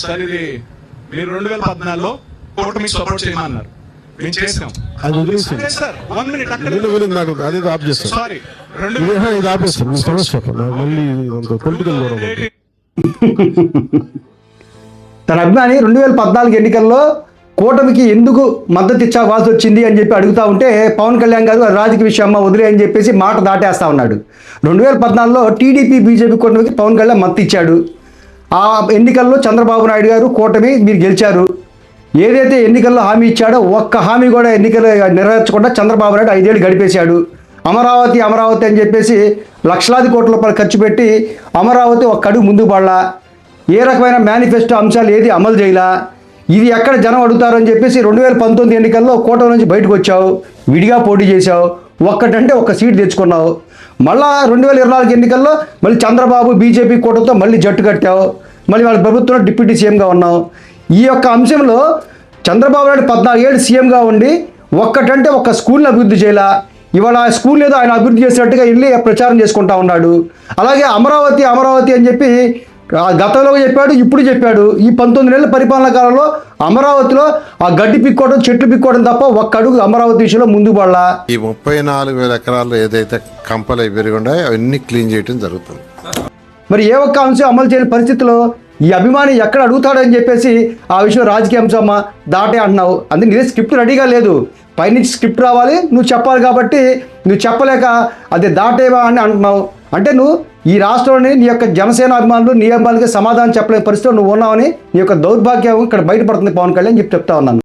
Sir ఇది మీరు 2014లో కూటమి సపోర్ట్ చేయమన్నారు, మేము చేసాం. అది వదిలేసి సార్ 1 మినిట్ అక్కడ నాకు అదే ఆఫ్ చేస్తాను. సారీ ఇది ఆపేస్తాను. సమస్య మళ్ళీ పొలిటికల్ తన అభిమాని 2014 ఎన్నికల్లో కూటమికి ఎందుకు మద్దతు ఇచ్చాల్సి వచ్చింది అని చెప్పి అడుగుతూ ఉంటే పవన్ కళ్యాణ్ గారు రాజకీయ విషయం వదిలే అని చెప్పేసి మాట దాటేస్తా ఉన్నాడు. 2014లో టీడీపీ బీజేపీ కూటమికి పవన్ కళ్యాణ్ మద్దతు ఇచ్చాడు. ఆ ఎన్నికల్లో చంద్రబాబు నాయుడు గారు కూటమి మీరు గెలిచారు. ఏదైతే ఎన్నికల్లో హామీ ఇచ్చాడో ఒక్క హామీ కూడా ఎన్నికలు నెరవేర్చకుండా చంద్రబాబు నాయుడు 5 ఏళ్ళు గడిపేశాడు. అమరావతి అమరావతి అని చెప్పేసి లక్షలాది కోట్ల రూపాయలు ఖర్చు పెట్టి అమరావతి ఒక్క అడుగు ముందుకు పడలా. ఏ రకమైన మేనిఫెస్టో అంశాలు ఏది అమలు చేయలా. ఇది ఎక్కడ జనం అడుగుతారని చెప్పేసి 2019 ఎన్నికల్లో కూటమి నుంచి బయటకు వచ్చావు, విడిగా పోటీ చేశావు, ఒక్కటంటే ఒక్క సీట్ తెచ్చుకున్నావు. మళ్ళా 2024 ఎన్నికల్లో మళ్ళీ చంద్రబాబు బీజేపీ కూటమితో మళ్ళీ జట్టు కట్టావు, మళ్ళీ వాళ్ళ ప్రభుత్వంలో డిప్యూటీ సీఎంగా ఉన్నావు. ఈ యొక్క అంశంలో చంద్రబాబు నాయుడు 14 ఏళ్ళు సీఎంగా ఉండి ఒక్కటంటే ఒక్క స్కూల్ని అభివృద్ధి చేయాల. ఇవాళ ఆ స్కూల్ ఏదో ఆయన అభివృద్ధి చేసినట్టుగా వెళ్ళి ప్రచారం చేసుకుంటా ఉన్నాడు. అలాగే అమరావతి అమరావతి అని చెప్పి గతంలో చెప్పాడు, ఇప్పుడు చెప్పాడు. ఈ 19 నెలల పరిపాలన కాలంలో అమరావతిలో ఆ గడ్డి పిక్కోవడం చెట్లు పిక్కోవడం తప్ప ఒక్క అడుగు అమరావతి విషయంలో ముందుకు పడలా. ఈ 34,000 ఎకరాల్లో ఏదైతే కంపలు పెరిగాయో అవన్నీ క్లీన్ చేయడం జరుగుతుంది. మరి ఏ ఒక్క అంశం అమలు చేయని పరిస్థితిలో ఈ అభిమాని ఎక్కడ అడుగుతాడని చెప్పేసి ఆ విషయం రాజకీయ అంశమ్మా దాటే అంటున్నావు. అందుకే నీదే స్క్రిప్ట్ రెడీగా లేదు, పైనుంచి స్క్రిప్ట్ రావాలి, నువ్వు చెప్పాలి. కాబట్టి నువ్వు చెప్పలేక అది దాటేవా అని అంటున్నావు. అంటే నువ్వు ఈ రాష్ట్రంలోని నీ యొక్క జనసేన అభిమానులు నీ అభిమానులకి సమాధానం చెప్పలేని పరిస్థితిలో నువ్వు ఉన్నావని నీ యొక్క దౌర్భాగ్యం ఇక్కడ బయటపడుతుంది పవన్ కళ్యాణ్ చెప్తా ఉన్నాను.